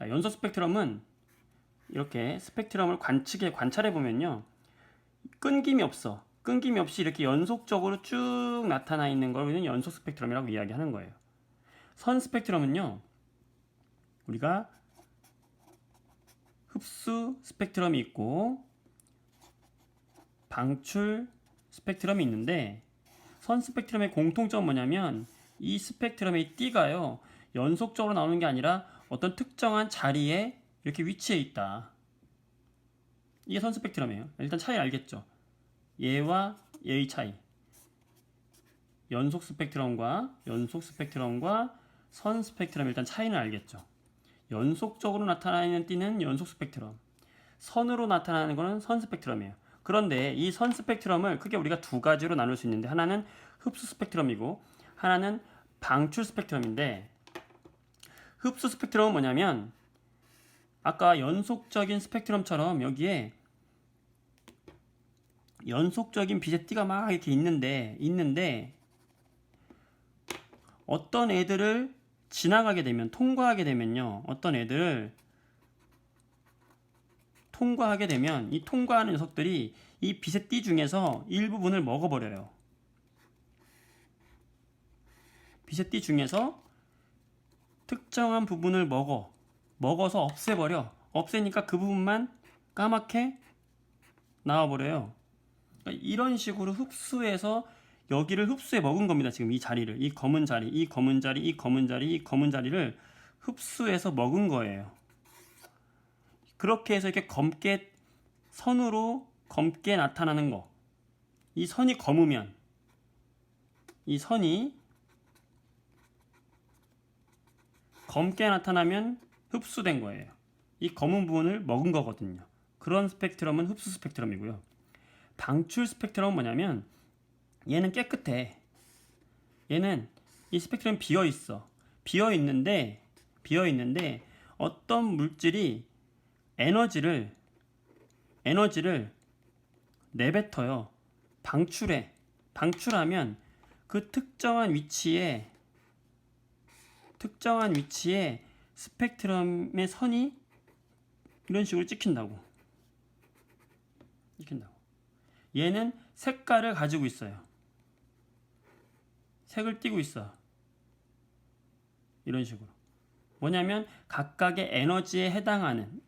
자, 연속 스펙트럼은 이렇게 스펙트럼을 관찰해 보면요, 끊김이 없어. 끊김이 없이 이렇게 연속적으로 쭉 나타나 있는 걸 우리는 연속 스펙트럼이라고 이야기하는 거예요. 선 스펙트럼은요, 우리가 흡수 스펙트럼이 있고 방출 스펙트럼이 있는데, 선 스펙트럼의 공통점은 뭐냐면 이 스펙트럼의 띠가요, 연속적으로 나오는 게 아니라 어떤 특정한 자리에 이렇게 위치해 있다. 이게 선 스펙트럼이에요. 일단 차이 알겠죠? 얘와 얘의 차이. 연속 스펙트럼과 선 스펙트럼, 일단 차이는 알겠죠? 연속적으로 나타나는 띠는 연속 스펙트럼, 선으로 나타나는 거는 선 스펙트럼이에요. 그런데 이 선 스펙트럼을 크게 우리가 두 가지로 나눌 수 있는데, 하나는 흡수 스펙트럼이고 하나는 방출 스펙트럼인데, 흡수 스펙트럼은 뭐냐면 아까 연속적인 스펙트럼처럼 여기에 연속적인 빛의 띠가 막 이렇게 있는데 어떤 애들을 지나가게 되면, 통과하게 되면요, 어떤 애들을 통과하게 되면 이 통과하는 녀석들이 이 빛의 띠 중에서 일부분을 먹어버려요. 빛의 띠 중에서 특정한 부분을 먹어서 없애버려. 없애니까 그 부분만 까맣게 나와버려요. 그러니까 이런 식으로 흡수해서 여기를 흡수해 먹은 겁니다. 지금 이 자리를, 이 검은 자리, 이 검은 자리, 이 검은 자리, 이 검은 자리를 흡수해서 먹은 거예요. 그렇게 해서 이렇게 선으로 검게 나타나는 거. 이 선이 검으면, 이 선이 검게 나타나면 흡수된 거예요. 이 검은 부분을 먹은 거거든요. 그런 스펙트럼은 흡수 스펙트럼이고요. 방출 스펙트럼은 뭐냐면 얘는 깨끗해. 얘는 이 스펙트럼 비어 있어. 비어 있는데 어떤 물질이 에너지를 내뱉어요. 방출하면 그 특정한 위치에 스펙트럼의 선이 이런 식으로 찍힌다고. 얘는 색깔을 가지고 있어요. 색을 띠고 있어. 이런 식으로. 뭐냐면 각각의 에너지에 해당하는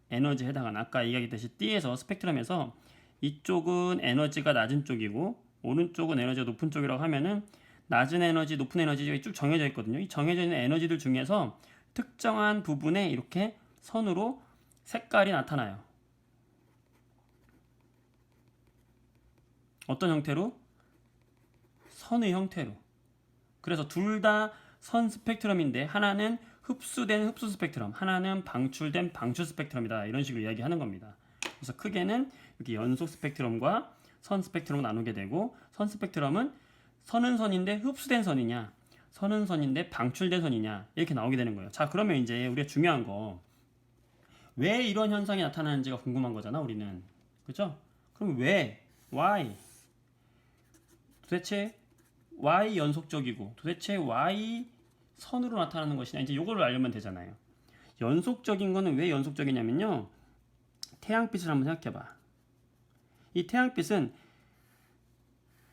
아까 얘기했듯이 띠에서, 스펙트럼에서 이쪽은 에너지가 낮은 쪽이고 오른쪽은 에너지가 높은 쪽이라고 하면은 낮은 에너지, 높은 에너지가 쭉 정해져 있거든요. 이 정해져 있는 에너지들 중에서 특정한 부분에 이렇게 선으로 색깔이 나타나요. 어떤 형태로? 선의 형태로. 그래서 둘 다 선 스펙트럼인데 하나는 흡수된 흡수 스펙트럼, 하나는 방출된 방출 스펙트럼이다. 이런 식으로 이야기하는 겁니다. 그래서 크게는 이렇게 연속 스펙트럼과 선 스펙트럼을 나누게 되고, 선 스펙트럼은 선은 선인데 흡수된 선이냐, 선은 선인데 방출된 선이냐, 이렇게 나오게 되는 거예요. 자, 그러면 이제 우리가 중요한 거, 왜 이런 현상이 나타나는지가 궁금한 거잖아, 우리는. 그죠? 그럼 왜? Why? 도대체 y 연속적이고 도대체 y 선으로 나타나는 것이냐, 이제 요거를 알려면 되잖아요. 연속적인 거는 왜 연속적이냐면요, 태양빛을 한번 생각해봐. 이 태양빛은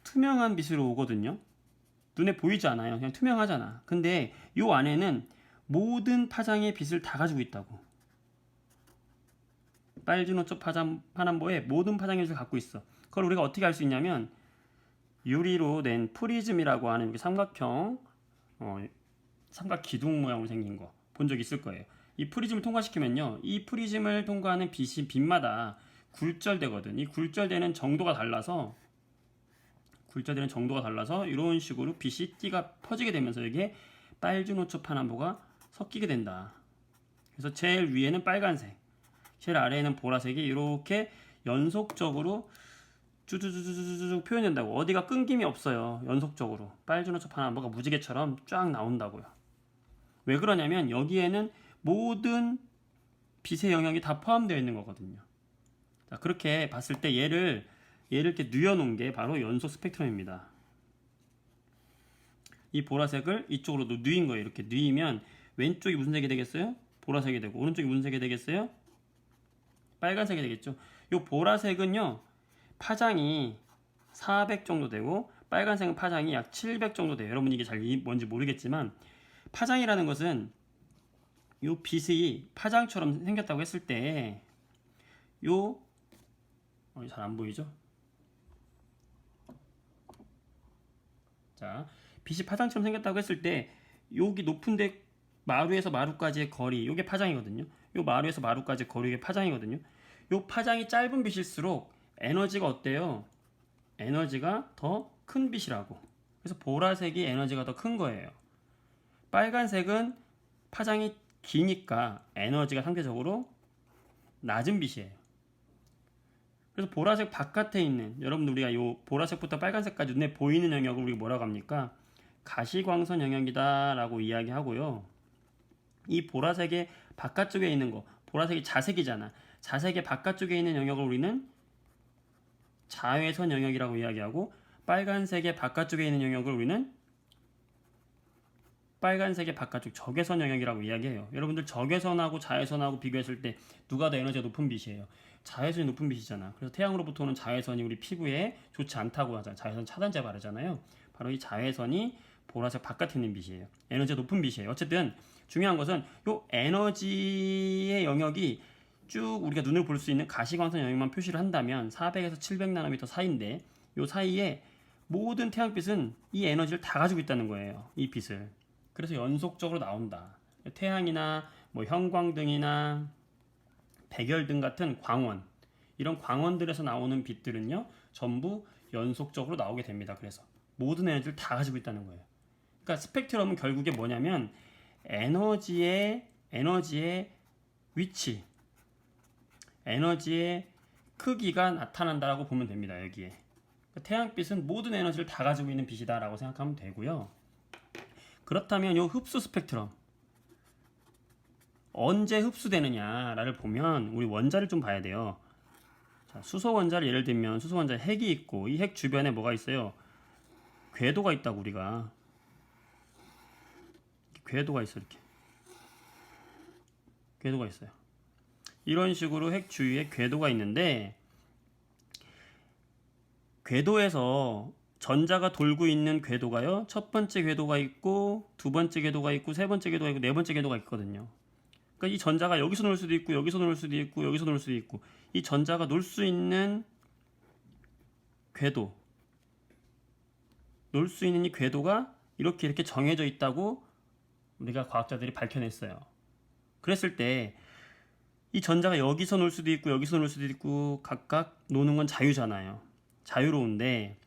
투명한 빛으로 오거든요. 눈에 보이지 않아요. 그냥 투명하잖아. 근데 요 안에는 모든 파장의 빛을 다 가지고 있다고. 빨주노초 파남보의 모든 파장의 빛을 갖고 있어. 그걸 우리가 어떻게 알 수 있냐면, 유리로 낸 프리즘이라고 하는 삼각형, 삼각 기둥 모양으로 생긴 거 본 적 있을 거예요. 이 프리즘을 통과시키면요, 이 프리즘을 통과하는 빛마다 굴절되거든. 이 굴절되는 정도가 달라서 이런 식으로 빛이 띠가 퍼지게 되면서 이게 빨주노초 파남보가 섞이게 된다. 그래서 제일 위에는 빨간색, 제일 아래에는 보라색이 이렇게 연속적으로 쭈쭈쭈쭈쭈 표현된다고. 어디가 끊김이 없어요. 연속적으로 빨주노초 파남보가 무지개처럼 쫙 나온다고요. 왜 그러냐면 여기에는 모든 빛의 영역이 다 포함되어 있는 거거든요. 자, 그렇게 봤을 때 얘를 이렇게 뉘어놓은 게 바로 연속 스펙트럼입니다. 이 보라색을 이쪽으로 뉘인 거예요. 이렇게 뉘면 왼쪽이 무슨 색이 되겠어요? 보라색이 되고 오른쪽이 무슨 색이 되겠어요? 빨간색이 되겠죠. 요 보라색은요 파장이 400 정도 되고 빨간색은 파장이 약 700 정도 돼요. 여러분 이게 잘 뭔지 모르겠지만 파장이라는 것은 요 빛이 파장처럼 생겼다고 했을 때 요 잘 안 보이죠? 자, 빛이 파장처럼 생겼다고 했을 때 여기 높은데 마루에서 마루까지의 거리 요게 파장이거든요. 요 마루에서 마루까지의 거리 이게 파장이거든요. 요 파장이 짧은 빛일수록 에너지가 어때요? 에너지가 더 큰 빛이라고. 그래서 보라색이 에너지가 더 큰 거예요. 빨간색은 파장이 기니까 에너지가 상대적으로 낮은 빛이에요. 그래서 보라색 바깥에 있는 여러분들 우리가 요 보라색부터 빨간색까지 눈에 보이는 영역을 우리가 뭐라고 합니까? 가시광선 영역이다라고 이야기하고요. 이 보라색의 바깥쪽에 있는 거, 보라색이 자색이잖아. 자색의 바깥쪽에 있는 영역을 우리는 자외선 영역이라고 이야기하고 빨간색의 바깥쪽에 있는 영역을 우리는 빨간색의 바깥쪽 적외선 영역이라고 이야기해요. 여러분들 적외선하고 자외선하고 비교했을 때 누가 더 에너지가 높은 빛이에요? 자외선이 높은 빛이잖아. 그래서 태양으로부터 오는 자외선이 우리 피부에 좋지 않다고 하잖아. 자외선 차단제 바르잖아요. 바로 이 자외선이 보라색 바깥에 있는 빛이에요. 에너지가 높은 빛이에요. 어쨌든 중요한 것은 이 에너지의 영역이 쭉 우리가 눈으로 볼 수 있는 가시광선 영역만 표시를 한다면 400에서 700나노미터 사이인데 이 사이에 모든 태양빛은 이 에너지를 다 가지고 있다는 거예요. 이 빛을. 그래서 연속적으로 나온다. 태양이나 뭐 형광등이나 백열등 같은 광원, 이런 광원들에서 나오는 빛들은요 전부 연속적으로 나오게 됩니다. 그래서 모든 에너지를 다 가지고 있다는 거예요. 그러니까 스펙트럼은 결국에 뭐냐면 에너지의 위치, 에너지의 크기가 나타난다라고 보면 됩니다. 여기에 태양빛은 모든 에너지를 다 가지고 있는 빛이다라고 생각하면 되고요. 그렇다면 이 흡수 스펙트럼 언제 흡수되느냐를 보면 우리 원자를 좀 봐야 돼요. 자, 수소 원자를 예를 들면 수소 원자에 핵이 있고 이 핵 주변에 뭐가 있어요? 궤도가 있다고. 우리가 궤도가 있어. 이렇게 궤도가 있어요. 이런 식으로 핵 주위에 궤도가 있는데 궤도에서 전자가 돌고 있는 궤도가요 첫 번째 궤도가 있고 두 번째 궤도가 있고 세 번째 궤도가 있고 네 번째 궤도가 있거든요. 그러니까 이 전자가 여기서 놀 수도 있고 여기서 놀 수도 있고 여기서 놀 수도 있고 이 전자가 놀 수 있는 궤도, 놀 수 있는 이 궤도가 이렇게 정해져 있다고 우리가 과학자들이 밝혀냈어요. 그랬을 때 이 전자가 여기서 놀 수도 있고 여기서 놀 수도 있고 각각 노는 건 자유잖아요. 자유로운데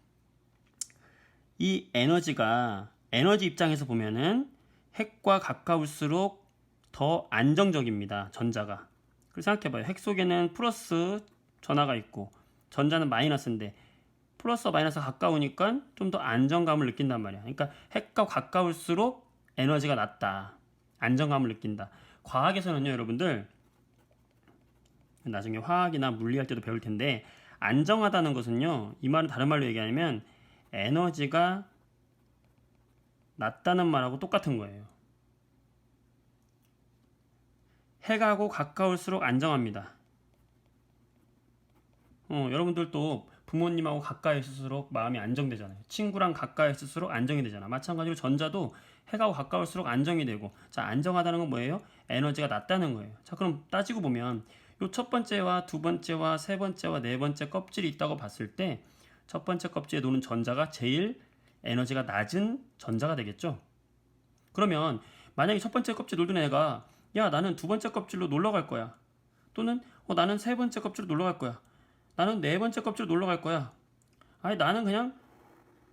이 에너지가 에너지 입장에서 보면은 핵과 가까울수록 더 안정적입니다. 전자가. 그래서 생각해봐요. 핵 속에는 플러스 전하가 있고 전자는 마이너스인데 플러스와 마이너스가 가까우니까 좀 더 안정감을 느낀단 말이야. 그러니까 핵과 가까울수록 에너지가 낮다. 안정감을 느낀다. 과학에서는요, 여러분들 나중에 화학이나 물리할 때도 배울 텐데 안정하다는 것은요, 이 말은 다른 말로 얘기하면 에너지가 낮다는 말하고 똑같은 거예요. 핵하고 가까울수록 안정합니다. 여러분들도 부모님하고 가까이 있을수록 마음이 안정되잖아요. 친구랑 가까이 있을수록 안정이 되잖아. 마찬가지로 전자도 핵하고 가까울수록 안정이 되고, 자, 안정하다는 건 뭐예요? 에너지가 낮다는 거예요. 자, 그럼 따지고 보면 요 첫 번째와 두 번째와 세 번째와 네 번째 껍질이 있다고 봤을 때 첫 번째 껍질에 노는 전자가 제일 에너지가 낮은 전자가 되겠죠. 그러면 만약에 첫 번째 껍질 놀던 애가 야, 나는 두 번째 껍질로 놀러 갈 거야. 또는 나는 세 번째 껍질로 놀러 갈 거야. 나는 네 번째 껍질로 놀러 갈 거야. 아니, 나는 그냥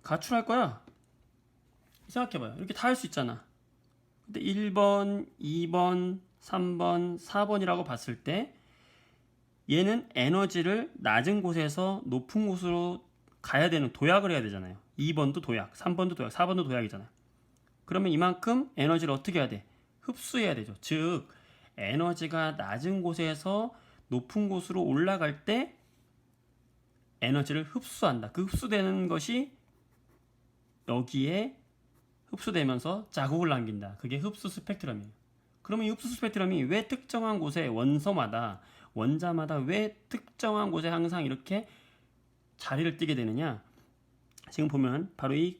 가출할 거야. 생각해봐요. 이렇게 다 할 수 있잖아. 근데 1번, 2번, 3번, 4번이라고 봤을 때 얘는 에너지를 낮은 곳에서 높은 곳으로 가야 되는, 도약을 해야 되잖아요. 2번도 도약, 3번도 도약, 4번도 도약이잖아요. 그러면 이만큼 에너지를 어떻게 해야 돼? 흡수해야 되죠. 즉 에너지가 낮은 곳에서 높은 곳으로 올라갈 때 에너지를 흡수한다. 그 흡수되는 것이 여기에 흡수되면서 자국을 남긴다. 그게 흡수 스펙트럼이에요. 그러면 이 흡수 스펙트럼이 왜 특정한 곳에 원자마다 왜 특정한 곳에 항상 이렇게 자리를 띠게 되느냐? 지금 보면 바로 이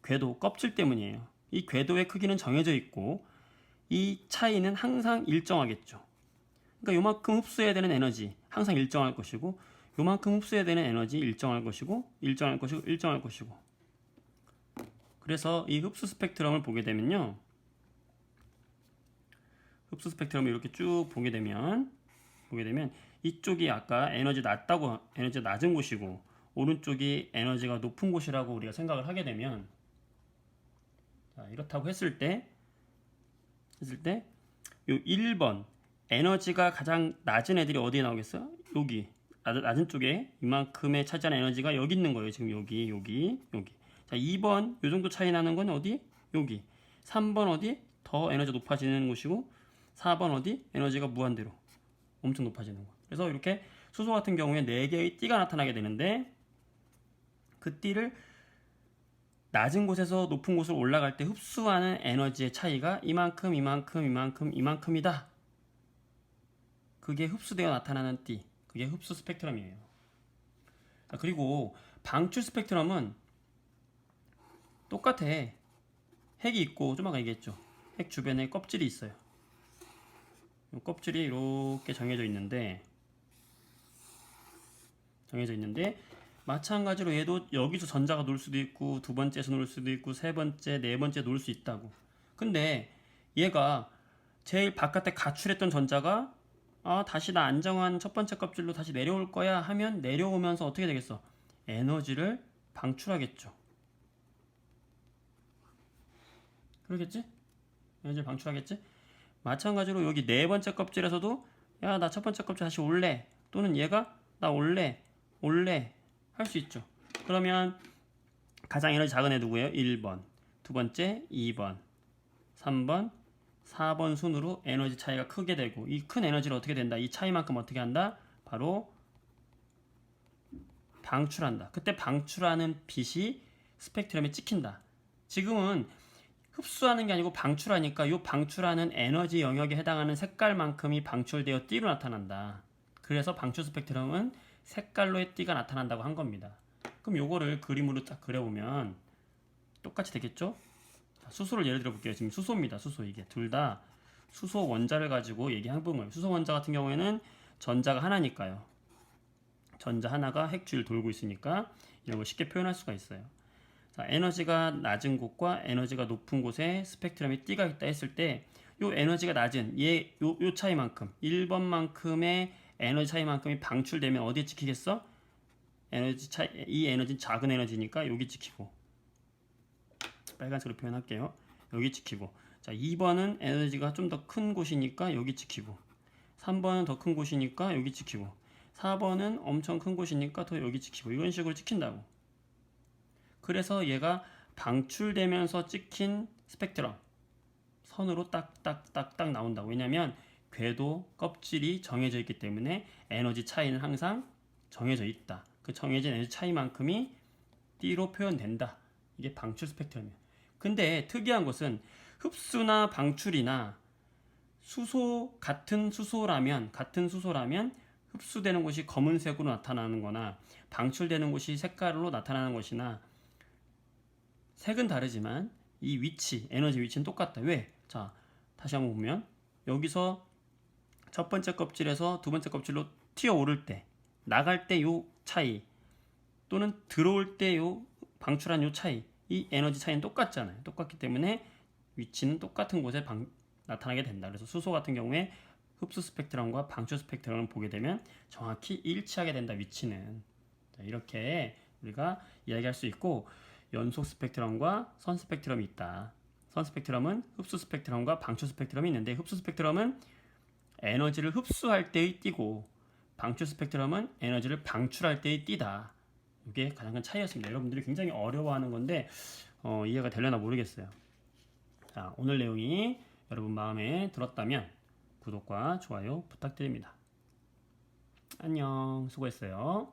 궤도 껍질 때문이에요. 이 궤도의 크기는 정해져 있고 이 차이는 항상 일정하겠죠. 그러니까 요만큼 흡수해야 되는 에너지 항상 일정할 것이고 요만큼 흡수해야 되는 에너지 일정할 것이고 일정할 것이고 그래서 이 흡수 스펙트럼을 보게 되면요. 흡수 스펙트럼을 이렇게 쭉 보게 되면 이쪽이 아까 에너지가 낮은 곳이고 오른쪽이 에너지가 높은 곳이라고 우리가 생각을 하게 되면 자, 이렇다고 했을 때 요 1번 에너지가 가장 낮은 애들이 어디에 나오겠어요? 여기 낮은 쪽에 이만큼의 차지하는 에너지가 여기 있는 거예요. 지금 여기. 자, 2번 요 정도 차이 나는 건 어디? 여기. 3번 어디? 더 에너지가 높아지는 곳이고 4번 어디? 에너지가 무한대로 엄청 높아지는 거. 그래서 이렇게 수소 같은 경우에 4개의 띠가 나타나게 되는데 그 띠를 낮은 곳에서 높은 곳으로 올라갈 때 흡수하는 에너지의 차이가 이만큼이다. 그게 흡수되어 나타나는 띠. 그게 흡수 스펙트럼이에요. 그리고 방출 스펙트럼은 똑같아. 핵이 있고 좀 아까 얘기했죠. 핵 주변에 껍질이 있어요. 껍질이 이렇게 정해져 있는데 마찬가지로 얘도 여기서 전자가 놀 수도 있고 두 번째에서 놀 수도 있고 세 번째, 네 번째 놀 수 있다고. 근데 얘가 제일 바깥에 가출했던 전자가 다시 나 안정한 첫 번째 껍질로 다시 내려올 거야 하면 내려오면서 어떻게 되겠어? 에너지를 방출하겠죠. 그러겠지? 에너지를 방출하겠지? 마찬가지로 여기 네 번째 껍질에서도 야, 나 첫 번째 껍질 다시 올래. 또는 얘가 나 올래 할 수 있죠. 그러면 가장 에너지 작은 애 누구예요? 1번. 두 번째 2번. 3번 4번 순으로 에너지 차이가 크게 되고 이 큰 에너지를 어떻게 된다? 이 차이만큼 어떻게 한다? 바로 방출한다. 그때 방출하는 빛이 스펙트럼에 찍힌다. 지금은 흡수하는 게 아니고 방출하니까 이 방출하는 에너지 영역에 해당하는 색깔만큼이 방출되어 띠로 나타난다. 그래서 방출 스펙트럼은 색깔로의 띠가 나타난다고 한 겁니다. 그럼 요거를 그림으로 딱 그려보면 똑같이 되겠죠? 수소를 예를 들어 볼게요. 지금 수소입니다. 수소 이게 둘 다 수소 원자를 가지고 얘기한 거예요. 수소 원자 같은 경우에는 전자가 하나니까요. 전자 하나가 핵주위를 돌고 있으니까 이런 걸 쉽게 표현할 수가 있어요. 자, 에너지가 낮은 곳과 에너지가 높은 곳에 스펙트럼에 띠가 있다 했을 때 요 에너지가 낮은 요 차이만큼 1번만큼의 에너지 차이만큼이 방출되면 어디에 찍히겠어? 이 에너지는 작은 에너지니까 여기 찍히고 빨간색으로 표현할게요. 여기 찍히고 자 2번은 에너지가 좀 더 큰 곳이니까 여기 찍히고 3번은 더 큰 곳이니까 여기 찍히고 4번은 엄청 큰 곳이니까 더 여기 찍히고 이런 식으로 찍힌다고. 그래서 얘가 방출되면서 찍힌 스펙트럼 선으로 딱딱딱딱 나온다고. 왜냐면 궤도 껍질이 정해져 있기 때문에 에너지 차이는 항상 정해져 있다. 그 정해진 에너지 차이만큼이 D로 표현된다. 이게 방출 스펙트럼이에요. 근데 특이한 것은 흡수나 방출이나 같은 수소라면 흡수되는 곳이 검은색으로 나타나는 거나 방출되는 곳이 색깔로 나타나는 것이나 색은 다르지만 이 에너지 위치는 똑같다. 왜? 자, 다시 한번 보면 여기서 첫 번째 껍질에서 두 번째 껍질로 튀어오를 때 나갈 때 요 차이 또는 들어올 때 요 방출한 요 차이 이 에너지 차이는 똑같잖아요. 똑같기 때문에 위치는 똑같은 곳에 나타나게 된다. 그래서 수소 같은 경우에 흡수 스펙트럼과 방출 스펙트럼을 보게 되면 정확히 일치하게 된다. 위치는. 자, 이렇게 우리가 이야기할 수 있고 연속 스펙트럼과 선 스펙트럼이 있다. 선 스펙트럼은 흡수 스펙트럼과 방출 스펙트럼이 있는데 흡수 스펙트럼은 에너지를 흡수할 때의 띠고 방출 스펙트럼은 에너지를 방출할 때의 띠다. 이게 가장 큰 차이였습니다. 여러분들이 굉장히 어려워하는 건데 이해가 되려나 모르겠어요. 자, 오늘 내용이 여러분 마음에 들었다면 구독과 좋아요 부탁드립니다. 안녕, 수고했어요.